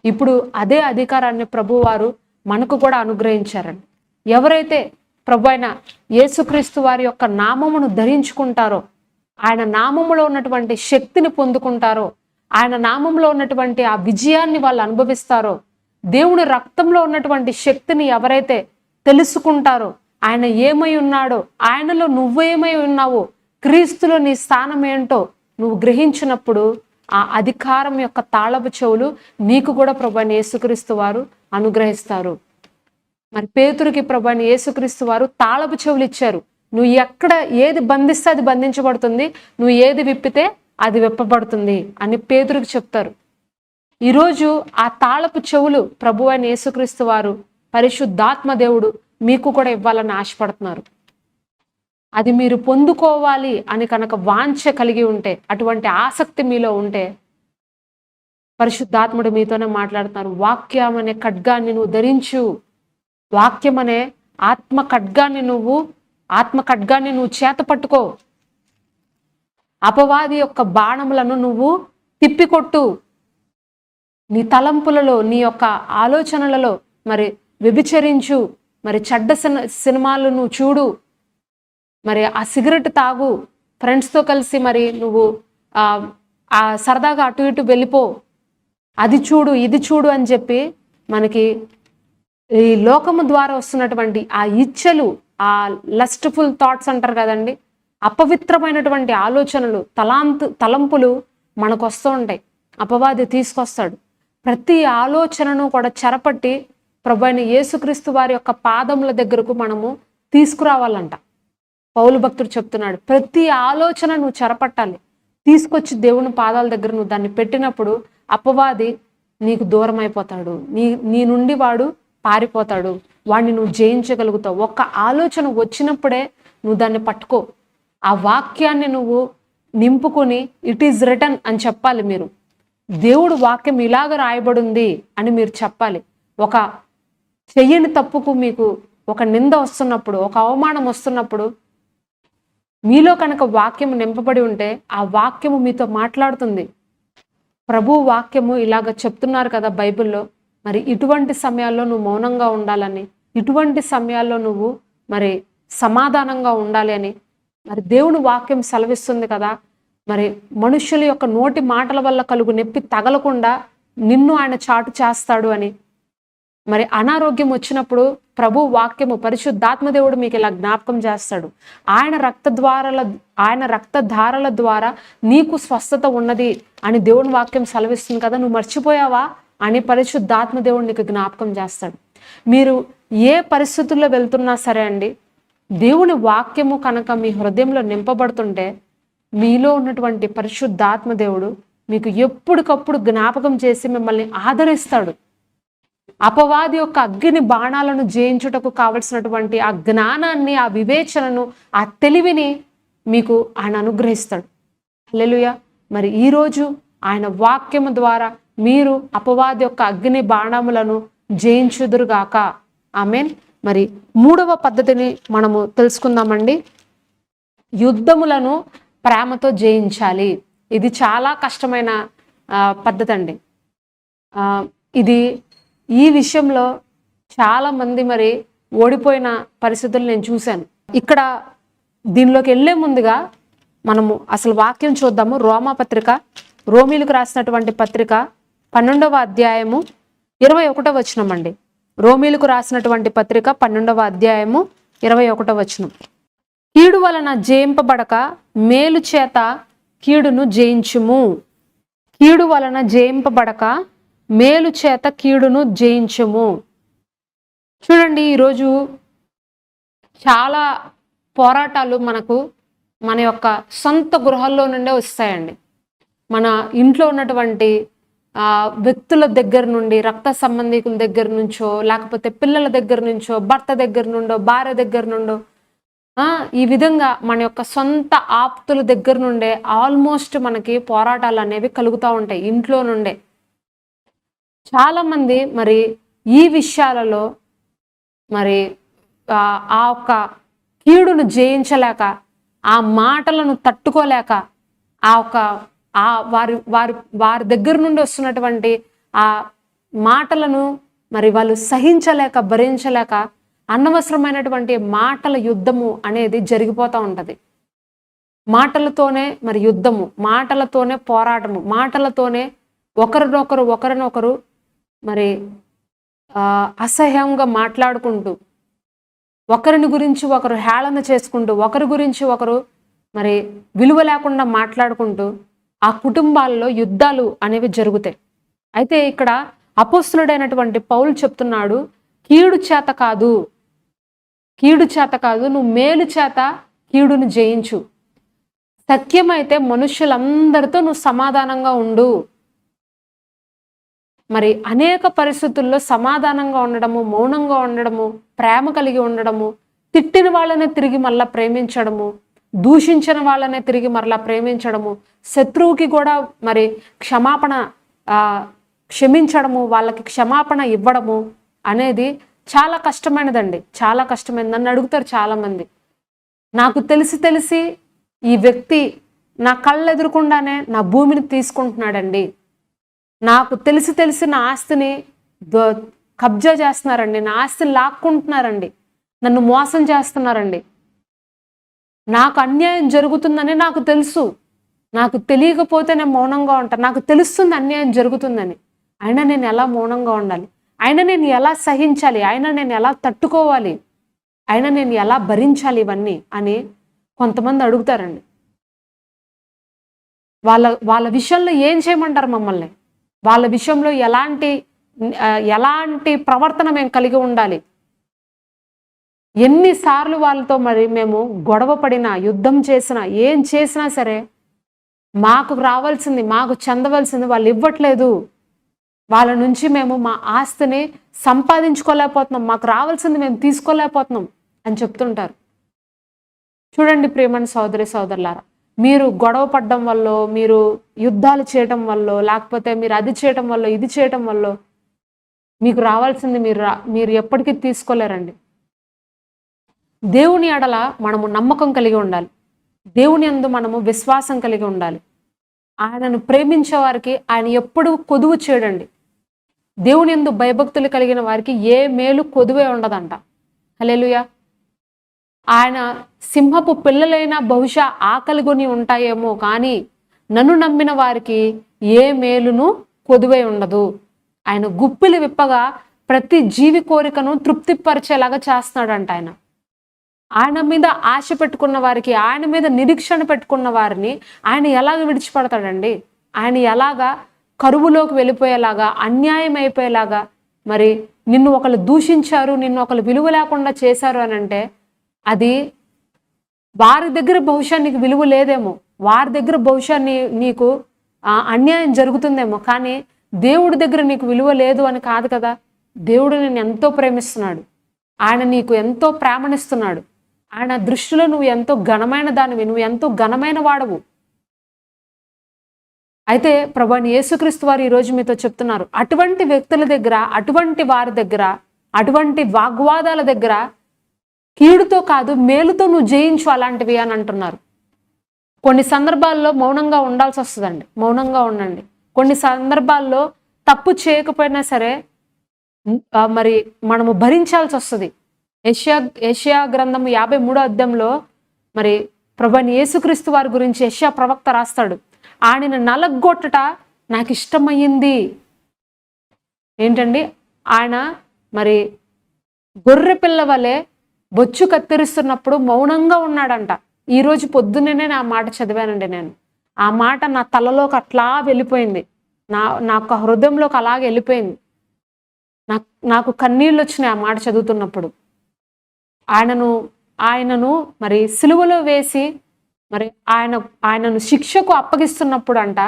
ఇప్పుడు అదే అధికారాన్ని ప్రభువారు మనకు కూడా అనుగ్రహించారండి. ఎవరైతే ప్రభు అయిన యేసుక్రీస్తు వారి యొక్క నామమును ధరించుకుంటారో, ఆయన నామములో ఉన్నటువంటి శక్తిని పొందుకుంటారో, ఆయన నామంలో ఉన్నటువంటి ఆ విజయాన్ని వాళ్ళు అనుభవిస్తారో, దేవుని రక్తంలో ఉన్నటువంటి శక్తిని ఎవరైతే తెలుసుకుంటారో, ఆయన ఏమై ఉన్నాడో, ఆయనలో నువ్వేమై ఉన్నావో, క్రీస్తులో నీ స్థానం ఏంటో నువ్వు గ్రహించినప్పుడు ఆ అధికారం యొక్క తాళపు చెవులు నీకు కూడా ప్రభువైన యేసుక్రీస్తు వారు అనుగ్రహిస్తారు. మరి పేతురుకి ప్రభువైన యేసుక్రీస్తు వారు తాళపు చెవులు ఇచ్చారు. నువ్వు ఎక్కడ ఏది బంధిస్తే అది బంధించబడుతుంది, నువ్వు ఏది విప్పితే అది విప్పబడుతుంది అని పేతురుకి చెప్తారు. ఈరోజు ఆ తాళపు చెవులు ప్రభువైన యేసుక్రీస్తు వారు, పరిశుద్ధాత్మ దేవుడు మీకు కూడా ఇవ్వాలని ఆశపడుతున్నారు. అది మీరు పొందుకోవాలి అని కనుక వాంఛ కలిగి ఉంటే, అటువంటి ఆసక్తి మీలో ఉంటే, పరిశుద్ధాత్ముడు మీతోనే మాట్లాడుతున్నారు. వాక్యం అనే ఖడ్గాన్ని నువ్వు ధరించు. వాక్యం అనే ఆత్మ ఖడ్గాన్ని నువ్వు చేత పట్టుకో. అపవాది యొక్క బాణములను నువ్వు తిప్పికొట్టు. నీ తలంపులలో, నీ యొక్క ఆలోచనలలో మరి వ్యభిచరించు, మరి చెడ్డ సినిమాలు నువ్వు చూడు, మరి ఆ సిగరెట్ తాగు, ఫ్రెండ్స్తో కలిసి మరి నువ్వు సరదాగా అటు ఇటు వెళ్ళిపో, అది చూడు ఇది చూడు అని చెప్పి మనకి ఈ లోకము ద్వారా వస్తున్నటువంటి ఆ ఇచ్చలు, ఆ లస్ట్ఫుల్ థాట్స్ అంటారు కదండి, అపవిత్రమైనటువంటి ఆలోచనలు, తలంపులు మనకు వస్తూ ఉంటాయి. అపవాది తీసుకొస్తాడు. ప్రతి ఆలోచనను కూడా చెరపట్టి ప్రభువైన యేసుక్రీస్తు వారి యొక్క పాదముల దగ్గరకు మనము తీసుకురావాలంట. పౌలు భక్తుడు చెప్తున్నాడు, ప్రతి ఆలోచన నువ్వు చెరపట్టాలి, తీసుకొచ్చి దేవుని పాదాల దగ్గర నువ్వు దాన్ని పెట్టినప్పుడు అపవాది నీకు దూరం అయిపోతాడు, నీ నుండి వాడు పారిపోతాడు, వాడిని నువ్వు జయించగలుగుతావు. ఒక్క ఆలోచన వచ్చినప్పుడే నువ్వు దాన్ని పట్టుకో, ఆ వాక్యాన్ని నువ్వు నింపుకొని ఇట్ ఈజ్ రిటన్ అని చెప్పాలి. మీరు దేవుడు వాక్యం ఇలాగ రాయబడింది అని మీరు చెప్పాలి. ఒక చెయ్యని తప్పుకు మీకు ఒక నింద వస్తున్నప్పుడు, ఒక అవమానం వస్తున్నప్పుడు మీలో కనుక వాక్యము నింపబడి ఉంటే ఆ వాక్యము మీతో మాట్లాడుతుంది. ప్రభు వాక్యము ఇలాగ చెప్తున్నారు కదా బైబిల్లో, మరి ఇటువంటి సమయాల్లో నువ్వు మౌనంగా ఉండాలని, ఇటువంటి సమయాల్లో నువ్వు మరి సమాధానంగా ఉండాలి అని మరి దేవుని వాక్యం సెలవిస్తుంది కదా. మరి మనుషుల యొక్క నోటి మాటల వల్ల కలుగు నొప్పి తగలకుండా నిన్ను ఆయన చాటు చేస్తాడు అని. మరి అనారోగ్యం వచ్చినప్పుడు ప్రభు వాక్యము, పరిశుద్ధాత్మ దేవుడు మీకు ఇలా జ్ఞాపకం చేస్తాడు. ఆయన రక్తధారల ద్వారా నీకు స్వస్థత ఉన్నది అని దేవుని వాక్యం సెలవిస్తుంది కదా. నువ్వు మర్చిపోయావా అని పరిశుద్ధాత్మ దేవుడు నీకు జ్ఞాపకం చేస్తాడు. మీరు ఏ పరిస్థితుల్లో వెళ్తున్నా సరే అండి, దేవుని వాక్యము కనుక మీ హృదయంలో నింపబడుతుంటే మీలో ఉన్నటువంటి పరిశుద్ధాత్మ దేవుడు మీకు ఎప్పటికప్పుడు జ్ఞాపకం చేసి మిమ్మల్ని ఆదరిస్తాడు. అపవాది యొక్క అగ్ని బాణాలను జయించుటకు కావలసినటువంటి ఆ జ్ఞానాన్ని, ఆ వివేచనను, ఆ తెలివిని మీకు ఆయన అనుగ్రహిస్తాడు. హల్లెలూయా. మరి ఈరోజు ఆయన వాక్యము ద్వారా మీరు అపవాది యొక్క అగ్ని బాణములను జయించుదురుగాక. ఆమేన్. మరి మూడవ పద్ధతిని మనము తెలుసుకుందామండి. యుద్ధములను ప్రేమతో జయించాలి. ఇది చాలా కష్టమైన పద్ధతి అండి. ఇది ఈ విషయంలో చాలా మంది మరి ఓడిపోయిన పరిస్థితులు నేను చూశాను. ఇక్కడ దీనిలోకి వెళ్ళే ముందుగా మనము అసలు వాక్యం చూద్దాము. రోమీలకు రాసినటువంటి పత్రిక 12వ అధ్యాయము 21వ వచనం అండి. రోమీలకు రాసినటువంటి పత్రిక 12వ అధ్యాయము 21వ వచనం. కీడు వలన జయింపబడక మేలు చేత కీడును జయించుము. కీడు వలన జయింపబడక మేలు చేత కీడును జయించుము. చూడండి, ఈరోజు చాలా పోరాటాలు మనకు మన యొక్క సొంత గృహాల్లో నుండే వస్తాయండి. మన ఇంట్లో ఉన్నటువంటి వ్యక్తుల దగ్గర నుండి, రక్త సంబంధికుల దగ్గర నుంచో, లేకపోతే పిల్లల దగ్గర నుంచో, భర్త దగ్గర నుండో, భార్య దగ్గర నుండో, ఈ విధంగా మన యొక్క సొంత ఆప్తుల దగ్గర నుండే ఆల్మోస్ట్ మనకి పోరాటాలు అనేవి కలుగుతూ ఉంటాయి ఇంట్లో నుండే. చాలా మంది మరి ఈ విషయాలలో మరి ఆ ఒక్క కీడును జయించలేక, ఆ మాటలను తట్టుకోలేక, వారి దగ్గర నుండి వస్తున్నటువంటి ఆ మాటలను మరి వాళ్ళు సహించలేక, భరించలేక అనవసరమైనటువంటి మాటల యుద్ధము అనేది జరిగిపోతూ ఉంటుంది. మాటలతోనే మరి యుద్ధము, మాటలతోనే పోరాటము, మాటలతోనే ఒకరినొకరు మరి అసహ్యంగా మాట్లాడుకుంటూ, ఒకరిని గురించి ఒకరు హేళన చేసుకుంటూ, ఒకరి గురించి ఒకరు మరి విలువ లేకుండా మాట్లాడుకుంటూ ఆ కుటుంబాల్లో యుద్ధాలు అనేవి జరుగుతాయి. అయితే ఇక్కడ అపోస్తులుడైనటువంటి పౌలు చెప్తున్నాడు, కీడు చేత కాదు, నువ్వు మేలు చేత కీడును జయించు. సత్యమైతే మనుషులందరితో నువ్వు సమాధానంగా ఉండు. మరి అనేక పరిస్థితుల్లో సమాధానంగా ఉండడము, మౌనంగా ఉండడము, ప్రేమ కలిగి ఉండడము, తిట్టిన వాళ్ళనే తిరిగి మళ్ళా ప్రేమించడము, దూషించిన వాళ్ళనే తిరిగి మరలా ప్రేమించడము, శత్రువుకి కూడా మరి క్షమించడము, వాళ్ళకి క్షమాపణ ఇవ్వడము అనేది చాలా కష్టమైనదండి. చాలా కష్టమైనది. నన్ను అడుగుతారు చాలామంది, నాకు తెలిసి ఈ వ్యక్తి నా కళ్ళు ఎదురకుండానే నా భూమిని తీసుకుంటున్నాడండి, నాకు తెలిసి నా ఆస్తిని కబ్జా చేస్తున్నారండి, నా ఆస్తిని లాక్కుంటున్నారండి, నన్ను మోసం చేస్తున్నారండి, నాకు అన్యాయం జరుగుతుందని నాకు తెలుసు, నాకు తెలియకపోతే నేను మౌనంగా ఉంటాను, నాకు తెలుస్తుంది అన్యాయం జరుగుతుందని, అయినా నేను ఎలా మౌనంగా ఉండాలి? అయినా నేను ఎలా సహించాలి, అయినా నేను ఎలా తట్టుకోవాలి, అయినా నేను ఎలా భరించాలి ఇవన్నీ అని కొంతమంది అడుగుతారండి. వాళ్ళ వాళ్ళ విషయంలో ఏం చేయమంటారు మమ్మల్ని, వాళ్ళ విషయంలో ఎలాంటి ప్రవర్తన మేము కలిగి ఉండాలి, ఎన్నిసార్లు వాళ్ళతో మరి మేము గొడవ పడినా, యుద్ధం చేసినా, ఏం చేసినా సరే మాకు రావాల్సింది, మాకు చెందవలసింది వాళ్ళు ఇవ్వట్లేదు, వాళ్ళ నుంచి మేము మా ఆస్తిని సంపాదించుకోలేకపోతున్నాం, మాకు రావాల్సింది మేము తీసుకోలేకపోతున్నాం అని చెప్తుంటారు. చూడండి ప్రియమైన సోదరి సోదరులారా, మీరు గొడవ పడడం వల్ల, మీరు యుద్ధాలు చేయటం వల్ల, లేకపోతే మీరు అది చేయటం వల్ల, ఇది చేయటం వల్ల మీకు రావాల్సింది మీరు ఎప్పటికీ తీసుకోలేరండి. దేవుని ఎడల మనము నమ్మకం కలిగి ఉండాలి, దేవుని యందు మనము విశ్వాసం కలిగి ఉండాలి. ఆయనను ప్రేమించే వారికి ఆయన ఎప్పుడు కొదువు చేయడండి. దేవుని యందు భయభక్తులు కలిగిన వారికి ఏ మేలు కొదువే ఉండదంట. హల్లెలూయా. ఆయన సింహపు పిల్లలైనా బహుశా ఆకలిగొని ఉంటాయేమో, కానీ నన్ను నమ్మిన వారికి ఏ మేలును కొదువై ఉండదు. ఆయన గుప్పిలి విప్పగా ప్రతి జీవి కోరికను తృప్తిపరిచేలాగా చేస్తున్నాడంట. ఆయన మీద ఆశ పెట్టుకున్న వారికి, ఆయన మీద నిరీక్షణ పెట్టుకున్న వారిని ఆయన ఎలాగ విడిచిపడతాడండి? ఆయన ఎలాగా కరువులోకి వెళ్ళిపోయేలాగా, అన్యాయం అయిపోయేలాగా, మరి నిన్ను ఒకళ్ళు దూషించారు, నిన్ను ఒకళ్ళు విలువ లేకుండా చేశారు అని అంటే అది వారి దగ్గర బహుశా నీకు విలువ లేదేమో, వారి దగ్గర బహుశా నీకు అన్యాయం జరుగుతుందేమో, కానీ దేవుడి దగ్గర నీకు విలువ లేదు అని కాదు కదా. దేవుడు నిన్ను ఎంతో ప్రేమిస్తున్నాడు, ఆయన నీకు ఎంతో ప్రేమనిస్తున్నాడు. ఆయన దృష్టిలో నువ్వు ఎంతో ఘనమైన దానివి, నువ్వు ఎంతో ఘనమైన వాడవు. అయితే ప్రభువైన యేసుక్రీస్తు వారు ఈరోజు మీతో చెప్తున్నారు, అటువంటి వ్యక్తుల దగ్గర, అటువంటి వారి దగ్గర, అటువంటి వాగ్వాదాల దగ్గర కీడుతో కాదు మేలుతో నువ్వు జయించు అలాంటివి అని అంటున్నారు. కొన్ని సందర్భాల్లో మౌనంగా ఉండాల్సి వస్తుందండి, మౌనంగా ఉండండి. కొన్ని సందర్భాల్లో తప్పు చేయకపోయినా సరే మరి మనము భరించాల్సి వస్తుంది. యెషయా గ్రంథం 53వ అధ్యాయంలో మరి ప్రభువైన యేసుక్రీస్తు వారి గురించి యెషయా ప్రవక్త రాస్తాడు, ఆయనను నలగొట్టట నాకు ఇష్టమయ్యింది. ఏంటండి, ఆయన మరి గొర్రె పిల్ల వలె బొచ్చు కత్తిరిస్తున్నప్పుడు మౌనంగా ఉన్నాడంట. ఈరోజు పొద్దున్నే ఆ మాట చదివానండి నేను. ఆ మాట నా తలలోకి అట్లా వెళ్ళిపోయింది, నాకు హృదయంలోకి అలాగే వెళ్ళిపోయింది. నాకు కన్నీళ్ళు వచ్చినాయి ఆ మాట చదువుతున్నప్పుడు. ఆయనను మరి సిలువలో వేసి మరి ఆయనను శిక్షకు అప్పగిస్తున్నప్పుడు అంట,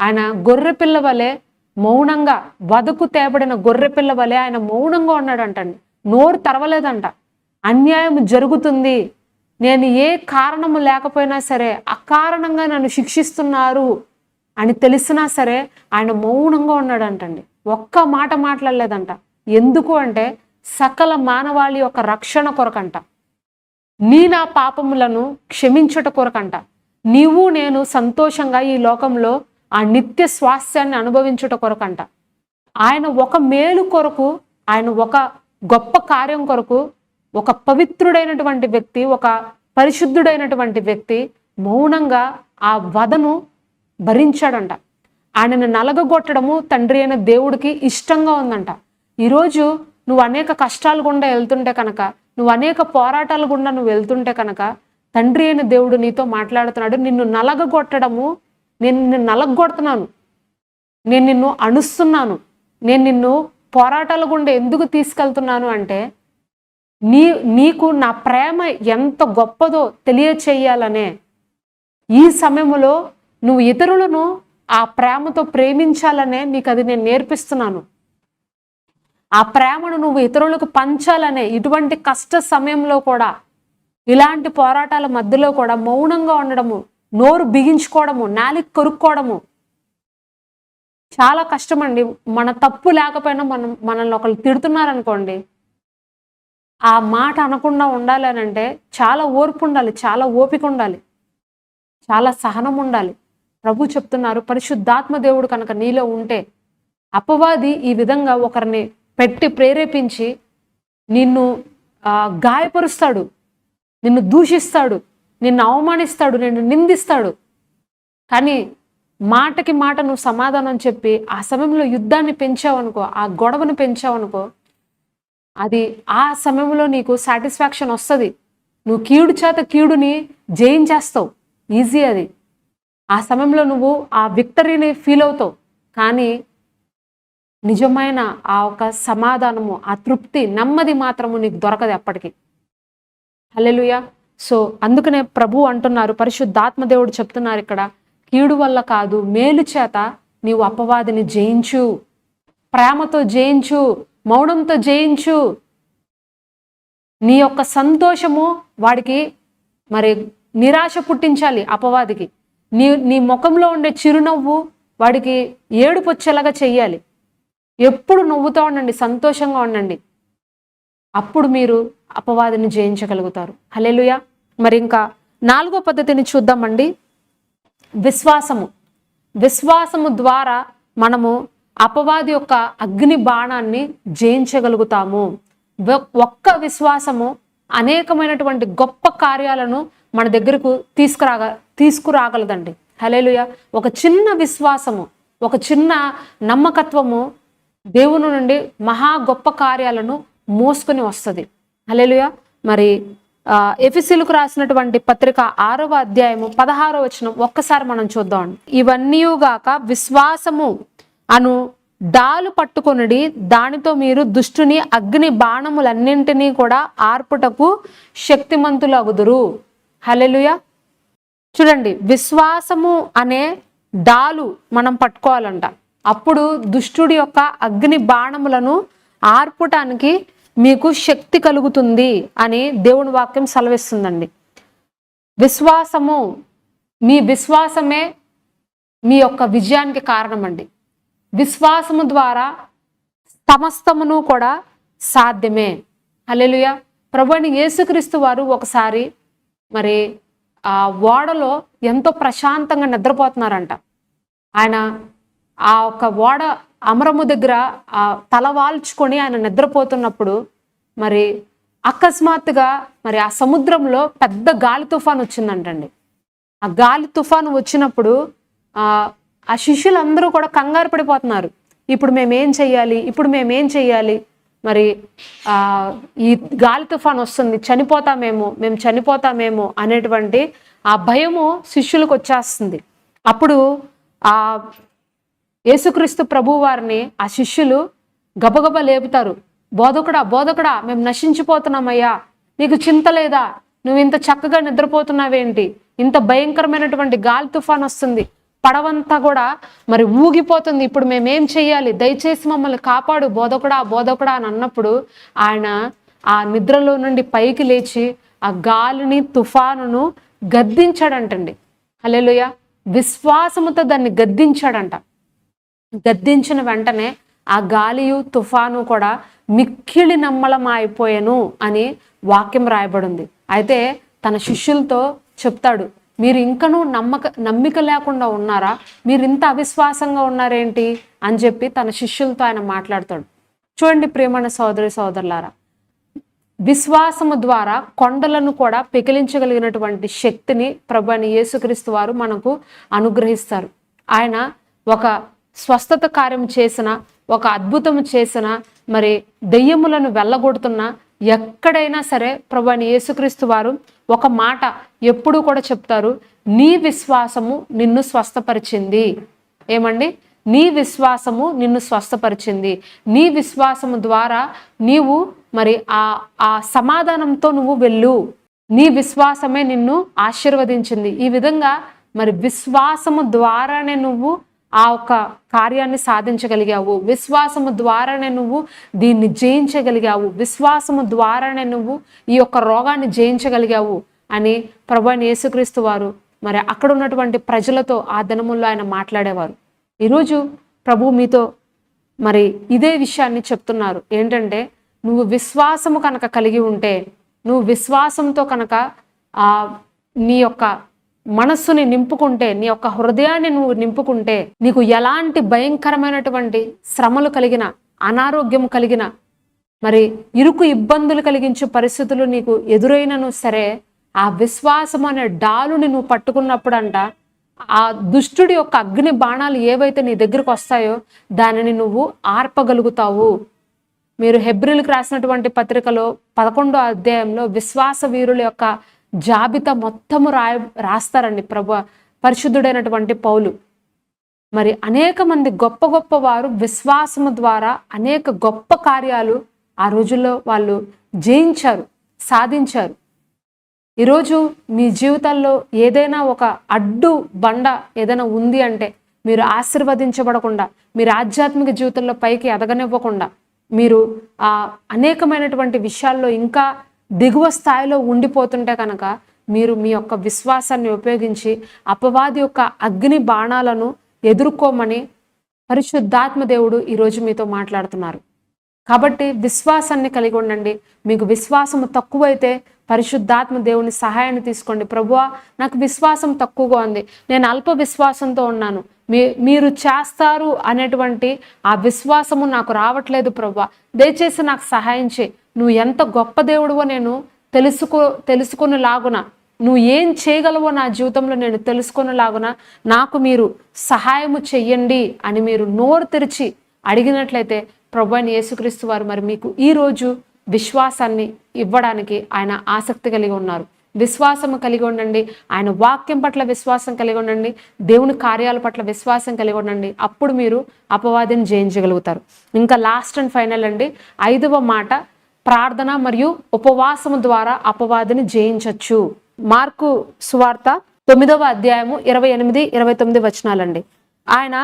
ఆయన గొర్రె పిల్ల వలె మౌనంగా, వదకు తేబడిన గొర్రె పిల్ల వలె ఆయన మౌనంగా ఉన్నాడంటండి. నోరు తెరవలేదంట. అన్యాయం జరుగుతుంది, నేను ఏ కారణము లేకపోయినా సరే అకారణంగా నన్ను శిక్షిస్తున్నారు అని తెలిసినా సరే ఆయన మౌనంగా ఉన్నాడంటండి. ఒక్క మాట మాట్లాడలేదంట. ఎందుకు అంటే సకల మానవాళి యొక్క రక్షణ కొరకంట, నా పాపములను క్షమించుట కొరకంట, నీవు నేను సంతోషంగా ఈ లోకంలో ఆ నిత్య స్వాస్థ్యాన్ని అనుభవించుట కొరకంట. ఆయన ఒక మేలు కొరకు, ఆయన ఒక గొప్ప కార్యం కొరకు, ఒక పవిత్రుడైనటువంటి వ్యక్తి, ఒక పరిశుద్ధుడైనటువంటి వ్యక్తి మౌనంగా ఆ వధను భరించాడంట. ఆయనను నలగగొట్టడము తండ్రి అయిన దేవుడికి ఇష్టంగా ఉందంట. ఈరోజు నువ్వు అనేక కష్టాలు గుండా వెళ్తుంటే కనుక, నువ్వు అనేక పోరాటాలు గుండా నువ్వు వెళ్తుంటే కనుక తండ్రి అయిన దేవుడు నీతో మాట్లాడుతున్నాడు. నిన్ను నలగగొట్టడము, నేను నిన్ను నలగొడుతున్నాను, నేను నిన్ను అణుస్తున్నాను, నేను నిన్ను పోరాటాల గుండా ఎందుకు తీసుకెళ్తున్నాను అంటే నీకు నా ప్రేమ ఎంత గొప్పదో తెలియచేయాలనే. ఈ సమయంలో నువ్వు ఇతరులను ఆ ప్రేమతో ప్రేమించాలనే నీకు అది నేను నేర్పిస్తున్నాను. ఆ ప్రేమను నువ్వు ఇతరులకు పంచాలనే. ఇటువంటి కష్ట సమయంలో కూడా, ఇలాంటి పోరాటాల మధ్యలో కూడా మౌనంగా ఉండడము, నోరు బిగించుకోవడము, నాలిక కొరుక్కోవడము చాలా కష్టమండి. మన తప్పు లేకపోయినా మనల్ని ఒకళ్ళు తిడుతున్నారనుకోండి, ఆ మాట అనకుండా ఉండాలి అని అంటే చాలా ఓర్పు ఉండాలి, చాలా ఓపిక ఉండాలి, చాలా సహనం ఉండాలి. ప్రభు చెప్తున్నారు, పరిశుద్ధాత్మ దేవుడు కనుక నీలో ఉంటే అపవాది ఈ విధంగా ఒకరిని పెట్టి ప్రేరేపించి నిన్ను గాయపరుస్తాడు, నిన్ను దూషిస్తాడు, నిన్ను అవమానిస్తాడు, నిన్ను నిందిస్తాడు. కానీ మాటకి మాట నువ్వు సమాధానం చెప్పి ఆ సమయంలో యుద్ధాన్ని పెంచావనుకో, ఆ గొడవను పెంచావనుకో, అది ఆ సమయంలో నీకు సాటిస్ఫాక్షన్ వస్తుంది. నువ్వు కీడు చేత కీడుని జయించేస్తావు, ఈజీ అది. ఆ సమయంలో నువ్వు ఆ విక్టరీని ఫీల్ అవుతావు. కానీ నిజమైన ఆ ఒక సమాధానము, ఆ తృప్తి, నెమ్మది మాత్రము నీకు దొరకదు ఎప్పటికీ. హల్లెలూయా. సో అందుకనే ప్రభు అంటున్నారు, పరిశుద్ధాత్మ దేవుడు చెప్తున్నారు ఇక్కడ, కీడు వల్ల కాదు మేలు చేత నీవు అపవాదిని జయించు, ప్రేమతో జయించు, మౌనంతో జయించు. నీ యొక్క సంతోషము వాడికి మరి నిరాశ పుట్టించాలి అపవాదికి. నీ ముఖంలో ఉండే చిరునవ్వు వాడికి ఏడుపు వచ్చేలాగా చెయ్యాలి. ఎప్పుడు నవ్వుతూ ఉండండి, సంతోషంగా ఉండండి. అప్పుడు మీరు అపవాదిని జయించగలుగుతారు. హల్లెలూయా. మరి ఇంకా 4వ పద్ధతిని చూద్దామండి. విశ్వాసము. విశ్వాసము ద్వారా మనము అపవాది యొక్క అగ్ని బాణాన్ని జయించగలుగుతాము. ఒక్క విశ్వాసము అనేకమైనటువంటి గొప్ప కార్యాలను మన దగ్గరకు తీసుకురాగలదండి. హల్లెలూయా. ఒక చిన్న విశ్వాసము, ఒక చిన్న నమ్మకత్వము దేవుని నుండి మహా గొప్ప కార్యాలను మోసుకొని వస్తుంది. హల్లెలూయా. మరి ఎఫెసీయులకు రాసినటువంటి పత్రిక 6వ అధ్యాయము 16వ వచనం ఒక్కసారి మనం చూద్దాం. ఇవన్నీయుగాక విశ్వాసము అను డాలు పట్టుకొనుడి, దానితో మీరు దుష్టుని అగ్ని బాణములన్నింటినీ కూడా ఆర్పుటకు శక్తిమంతులగుదురు. హల్లెలూయా. చూడండి, విశ్వాసము అనే డాలు మనం పట్టుకోవాలంట. అప్పుడు దుష్టుడి యొక్క అగ్ని బాణములను ఆర్పటానికి మీకు శక్తి కలుగుతుంది అని దేవుని వాక్యం సెలవిస్తుందండి. విశ్వాసము, మీ విశ్వాసమే మీ యొక్క విజయానికి కారణం అండి. విశ్వాసము ద్వారా సమస్తమును కూడా సాధ్యమే. హల్లెలూయా. ప్రభువైన యేసుక్రీస్తు వారు ఒకసారి మరి ఆ ఓడలో ఎంతో ప్రశాంతంగా నిద్రపోతున్నారంట. ఆయన ఆ ఒక ఓడ అమరము దగ్గర తల వాల్చుకొని ఆయన నిద్రపోతున్నప్పుడు మరి అకస్మాత్తుగా మరి ఆ సముద్రంలో పెద్ద గాలి తుఫాను వచ్చిందంటండి. ఆ గాలి తుఫాను వచ్చినప్పుడు ఆ శిష్యులందరూ కూడా కంగారు పడిపోతున్నారు. ఇప్పుడు మేమేం చెయ్యాలి, మరి ఈ గాలి తుఫాను వస్తుంది, మేము చనిపోతామేమో అనేటువంటి ఆ భయము శిష్యులకు వచ్చేస్తుంది. అప్పుడు ఆ యేసుక్రీస్తు ప్రభు వారిని ఆ శిష్యులు గబగబ లేపుతారు. బోధకుడా, మేము నశించిపోతున్నామయ్యా, నీకు చింత లేదా? నువ్వు ఇంత చక్కగా నిద్రపోతున్నావేంటి? ఇంత భయంకరమైనటువంటి గాలి తుఫాన్ వస్తుంది, పడవంతా కూడా మరి ఊగిపోతుంది, ఇప్పుడు మేమేం చెయ్యాలి? దయచేసి మమ్మల్ని కాపాడు బోధకుడా అని అన్నప్పుడు ఆయన ఆ నిద్రలో నుండి పైకి లేచి ఆ గాలిని తుఫానును గద్దించాడంటండి. హల్లెలూయా. విశ్వాసముతో దాన్ని గద్దించాడంట. గద్దించిన వెంటనే ఆ గాలియు తుఫాను కూడా మిక్కిలి నమ్మలమైపోయాను అని వాక్యం రాయబడింది. అయితే తన శిష్యులతో చెప్తాడు, మీరు ఇంకనూ నమ్మిక లేకుండా ఉన్నారా? మీరు ఇంత అవిశ్వాసంగా ఉన్నారేంటి అని చెప్పి తన శిష్యులతో ఆయన మాట్లాడతాడు. చూడండి ప్రియమైన సోదరులారా, విశ్వాసము ద్వారా కొండలను కూడా పెకిలించగలిగినటువంటి శక్తిని ప్రభువైన యేసుక్రీస్తు వారు మనకు అనుగ్రహిస్తారు. ఆయన ఒక స్వస్థత కార్యం చేసిన, ఒక అద్భుతం చేసిన, మరి దెయ్యములను వెళ్ళగొడుతున్న ఎక్కడైనా సరే ప్రభువైన యేసుక్రీస్తు వారు ఒక మాట ఎప్పుడూ కూడా చెప్తారు, నీ విశ్వాసము నిన్ను స్వస్థపరిచింది. ఏమండి? నీ విశ్వాసము నిన్ను స్వస్థపరిచింది. నీ విశ్వాసము ద్వారా నీవు మరి ఆ సమాధానంతో నువ్వు వెళ్ళు. నీ విశ్వాసమే నిన్ను ఆశీర్వదించింది. ఈ విధంగా మరి విశ్వాసము ద్వారానే నువ్వు ఆ ఒక కార్యాన్ని సాధించగలిగావు. విశ్వాసము ద్వారానే నువ్వు దీన్ని జయించగలిగావు. విశ్వాసము ద్వారానే నువ్వు ఈ యొక్క రోగాన్ని జయించగలిగావు అని ప్రభువైన యేసుక్రీస్తు వారు మరి అక్కడ ఉన్నటువంటి ప్రజలతో ఆ దినముల్లో ఆయన మాట్లాడేవారు. ఈరోజు ప్రభు మీతో మరి ఇదే విషయాన్ని చెప్తున్నారు. ఏంటంటే, నువ్వు విశ్వాసము కనుక కలిగి ఉంటే, నువ్వు విశ్వాసంతో కనుక నీ యొక్క మనస్సుని నింపుకుంటే, నీ యొక్క హృదయాన్ని నువ్వు నింపుకుంటే, నీకు ఎలాంటి భయంకరమైనటువంటి శ్రమలు కలిగిన, అనారోగ్యం కలిగిన, మరి ఇరుకు ఇబ్బందులు కలిగించే పరిస్థితులు నీకు ఎదురైనను సరే, ఆ విశ్వాసం అనే డాలుని నువ్వు పట్టుకున్నప్పుడు అంట ఆ దుష్టుడి యొక్క అగ్ని బాణాలు ఏవైతే నీ దగ్గరకు వస్తాయో దానిని నువ్వు ఆర్పగలుగుతావు. మీరు హెబ్రీలకు రాసినటువంటి పత్రికలో 11వ అధ్యాయంలో విశ్వాస వీరుల యొక్క జాబితా మొత్తము రాస్తారండి పరిశుద్ధుడైనటువంటి పౌలు. మరి అనేక మంది గొప్ప గొప్ప వారు విశ్వాసము ద్వారా అనేక గొప్ప కార్యాలు ఆ రోజుల్లో వాళ్ళు జయించారు, సాధించారు. ఈరోజు మీ జీవితాల్లో ఏదైనా ఒక అడ్డు బండ ఏదైనా ఉంది అంటే మీరు ఆశీర్వదించబడకుండా, మీరు ఆధ్యాత్మిక జీవితంలో పైకి ఎదగనివ్వకుండా, మీరు అనేకమైనటువంటి విషయాల్లో ఇంకా దిగువ స్థాయిలో ఉండిపోతుంటే కనుక మీరు మీ యొక్క విశ్వాసాన్ని ఉపయోగించి అపవాది యొక్క అగ్ని బాణాలను ఎదుర్కోమని పరిశుద్ధాత్మ దేవుడు ఈరోజు మీతో మాట్లాడుతున్నారు. కాబట్టి విశ్వాసాన్ని కలిగి ఉండండి. మీకు విశ్వాసము తక్కువైతే పరిశుద్ధాత్మ దేవుని సహాయాన్ని తీసుకోండి. ప్రభువా, నాకు విశ్వాసం తక్కువగా ఉంది, నేను అల్ప విశ్వాసంతో ఉన్నాను, మీరు చేస్తారు అనేటువంటి ఆ విశ్వాసము నాకు రావట్లేదు ప్రభువా, దయచేసి నాకు సహాయం చేయి. నువ్వు ఎంత గొప్ప దేవుడివో నేను తెలుసుకునేలాగున, నువ్వు ఏం చేయగలవో నా జీవితంలో నేను తెలుసుకునేలాగున నాకు మీరు సహాయము చెయ్యండి అని మీరు నోరు తెరిచి అడిగినట్లయితే ప్రభు అయిన యేసుక్రీస్తు వారు మరి మీకు ఈరోజు విశ్వాసాన్ని ఇవ్వడానికి ఆయన ఆసక్తి కలిగి ఉన్నారు. విశ్వాసము కలిగి ఉండండి, ఆయన వాక్యం పట్ల విశ్వాసం కలిగి ఉండండి, దేవుని కార్యాల పట్ల విశ్వాసం కలిగి ఉండండి. అప్పుడు మీరు అపవాదిని జయించగలుగుతారు. ఇంకా లాస్ట్ అండ్ ఫైనల్ అండి, 5వ మాట, ప్రార్థన మరియు ఉపవాసము ద్వారా అపవాదిని జయించవచ్చు. మార్కు సువార్త 9వ అధ్యాయము 28-29 వచనాలండి. ఆయన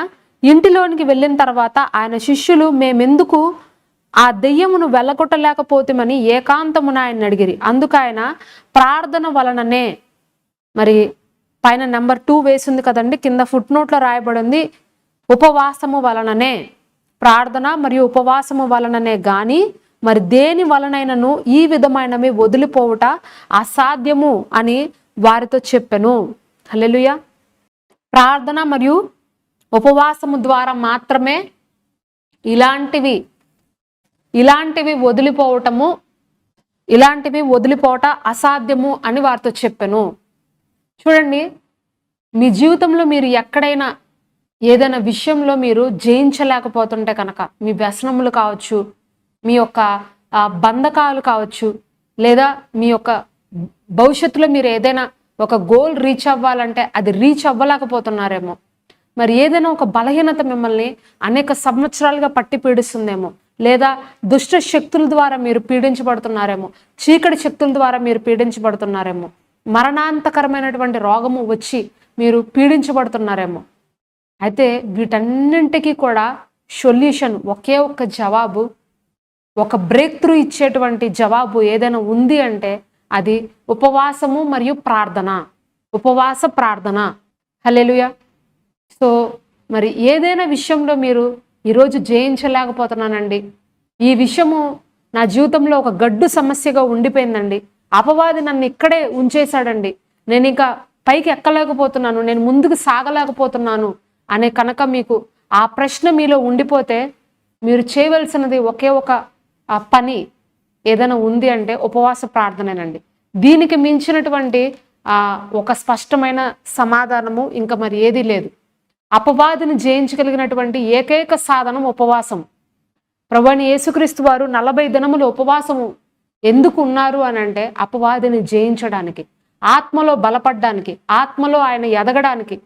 ఇంటిలోనికి వెళ్ళిన తర్వాత ఆయన శిష్యులు మేమెందుకు ఆ దెయ్యమును వెళ్ళగొట్టలేకపోతామని ఏకాంతమున ఆయన అడిగిరి. అందుకు ఆయన ప్రార్థన వలననే, మరి పైన నెంబర్ 2 వేసింది కదండి, కింద ఫుట్ నోట్లో రాయబడింది ఉపవాసము వలననే, ప్రార్థన మరియు ఉపవాసము వలననే గాని మరి దేని వలనైనను ఈ విధమైనవి వదిలిపోవుట అసాధ్యము అని వారితో చెప్పెను. హల్లెలూయా. ప్రార్థన మరియు ఉపవాసము ద్వారా మాత్రమే ఇలాంటివి వదిలిపోవట అసాధ్యము అని వారితో చెప్పాను. చూడండి, మీ జీవితంలో మీరు ఎక్కడైనా ఏదైనా విషయంలో మీరు జయించలేకపోతుంటే కనుక, మీ వ్యసనములు కావచ్చు, మీ యొక్క బంధకాలు కావచ్చు, లేదా మీ యొక్క భవిష్యత్తులో మీరు ఏదైనా ఒక గోల్ రీచ్ అవ్వాలంటే అది రీచ్ అవ్వలేకపోతున్నారేమో, మరి ఏదైనా ఒక బలహీనత మిమ్మల్ని అనేక సంవత్సరాలుగా పట్టి పీడిస్తుందేమో, లేదా దుష్ట శక్తుల ద్వారా మీరు పీడించబడుతున్నారేమో, చీకటి శక్తుల ద్వారా మీరు పీడించబడుతున్నారేమో, మరణాంతకరమైనటువంటి రోగము వచ్చి మీరు పీడించబడుతున్నారేమో. అయితే వీటన్నింటికీ కూడా సొల్యూషన్, ఒకే ఒక్క జవాబు, ఒక బ్రేక్ త్రూ ఇచ్చేటువంటి జవాబు ఏదైనా ఉంది అంటే అది ఉపవాసము మరియు ప్రార్థన. ఉపవాస ప్రార్థన. హల్లెలూయా. సో మరి ఏదైనా విషయంలో మీరు ఈరోజు జయించలేకపోతున్నానండి, ఈ విషయము నా జీవితంలో ఒక గడ్డు సమస్యగా ఉండిపోయిందండి, అపవాది నన్ను ఇక్కడే ఉంచేశాడండి, నేను ఇంకా పైకి ఎక్కలేకపోతున్నాను, నేను ముందుకు సాగలేకపోతున్నాను అనే కనుక మీకు ఆ ప్రశ్న మీలో ఉండిపోతే మీరు చేయవలసినది ఒకే ఒక పని ఏదైనా ఉంది అంటే ఉపవాస ప్రార్థనేనండి. దీనికి మించినటువంటి ఒక స్పష్టమైన సమాధానము ఇంకా మరి ఏదీ లేదు. అపవాదిని జయించగలిగినటువంటి ఏకైక సాధనం ఉపవాసం. ప్రభువైన యేసుక్రీస్తు వారు 40 దినములు ఉపవాసము ఎందుకు ఉన్నారు అని అంటే అపవాదిని జయించడానికి, ఆత్మలో బలపడడానికి, ఆత్మలో ఆయన ఎదగడానికి,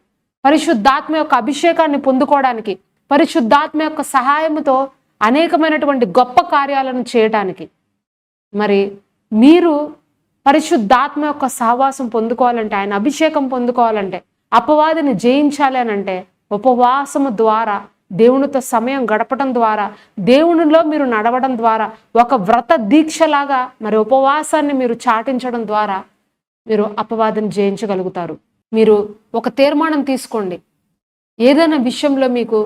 పరిశుద్ధాత్మ యొక్క అభిషేకాన్ని పొందుకోవడానికి, పరిశుద్ధాత్మ యొక్క సహాయంతో అనేకమైనటువంటి గొప్ప కార్యాలను చేయడానికి. మరి మీరు పరిశుద్ధాత్మ యొక్క సహవాసం పొందుకోవాలంటే, ఆయన అభిషేకం పొందుకోవాలంటే, అపవాదిని జయించాలి అని అంటే ఉపవాసము ద్వారా, దేవునితో సమయం గడపడం ద్వారా, దేవునిలో మీరు నడవడం ద్వారా, ఒక వ్రత దీక్షలాగా మరి ఉపవాసాన్ని మీరు చాటించడం ద్వారా మీరు అపవాదిని జయించగలుగుతారు. మీరు ఒక తీర్మానం తీసుకోండి. ఏదైనా విషయంలో మీకు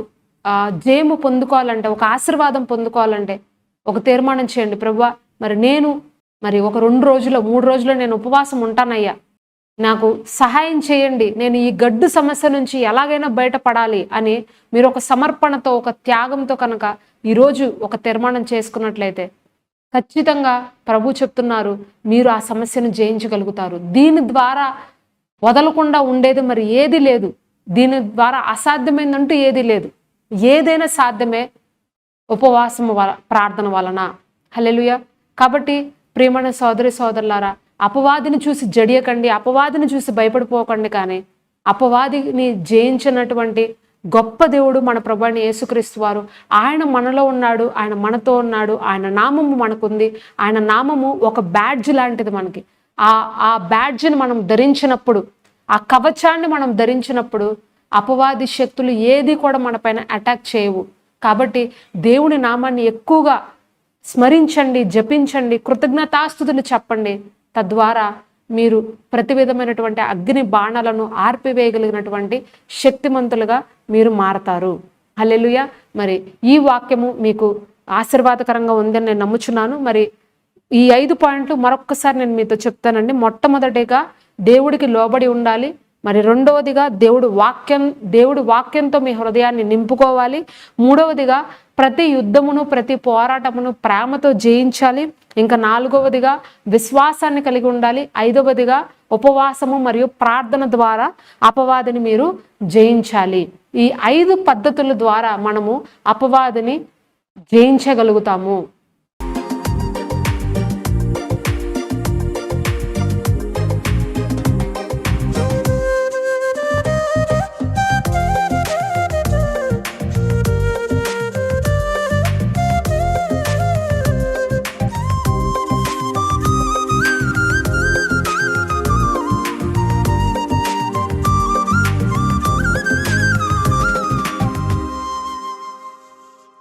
జయము పొందుకోవాలంటే, ఒక ఆశీర్వాదం పొందుకోవాలంటే ఒక తీర్మానం చేయండి. ప్రభువా, నేను ఒక 2 రోజులు 3 రోజులు నేను ఉపవాసం ఉంటానయ్యా, నాకు సహాయం చేయండి, నేను ఈ గడ్డు సమస్య నుంచి ఎలాగైనా బయటపడాలి అని మీరు ఒక సమర్పణతో, ఒక త్యాగంతో కనుక ఈరోజు ఒక తీర్మానం చేసుకున్నట్లయితే ఖచ్చితంగా ప్రభు చెప్తున్నారు, మీరు ఆ సమస్యను జయించగలుగుతారు. దీని ద్వారా వదలకుండా ఉండేది మరి ఏది లేదు. దీని ద్వారా అసాధ్యమైందంటూ ఏదీ లేదు. ఏదైనా సాధ్యమే ఉపవాసము ప్రార్థన వలన. హల్లెలూయా. కాబట్టి ప్రియమైన సోదరి సోదరులారా, అపవాదిని చూసి జడియకండి, అపవాదిని చూసి భయపడిపోకండి. కానీ అపవాదిని జయించినటువంటి గొప్ప దేవుడు మన ప్రభువైన యేసుక్రీస్తు వారు. ఆయన మనలో ఉన్నాడు, ఆయన మనతో ఉన్నాడు, ఆయన నామము మనకుంది. ఆయన నామము ఒక బ్యాడ్జ్ లాంటిది మనకి. ఆ బ్యాడ్జ్ని మనం ధరించినప్పుడు, ఆ కవచాన్ని మనం ధరించినప్పుడు అపవాది శక్తులు ఏది కూడా మన పైన అటాక్ చేయవు. కాబట్టి దేవుని నామాన్ని ఎక్కువగా స్మరించండి, జపించండి, కృతజ్ఞతాస్తుతులు చెప్పండి. తద్వారా మీరు ప్రతి విధమైనటువంటి అగ్ని బాణాలను ఆర్పివేయగలిగినటువంటి శక్తిమంతులుగా మీరు మారతారు. హల్లెలూయా. మరి ఈ వాక్యము మీకు ఆశీర్వాదకరంగా ఉందని నేను నమ్ముచున్నాను. మరి ఈ 5 పాయింట్లు మరొక్కసారి నేను మీతో చెప్తానండి. మొట్టమొదటిగా దేవుడికి లోబడి ఉండాలి. మరి రెండవదిగా దేవుడి వాక్యంతో మీ హృదయాన్ని నింపుకోవాలి. మూడవదిగా ప్రతి యుద్ధమును, ప్రతి పోరాటమును ప్రేమతో జయించాలి. ఇంకా నాలుగవదిగా విశ్వాసాన్ని కలిగి ఉండాలి. ఐదవదిగా ఉపవాసము మరియు ప్రార్థన ద్వారా అపవాదిని మీరు జయించాలి. ఈ 5 పద్ధతుల ద్వారా మనము అపవాదిని జయించగలుగుతాము.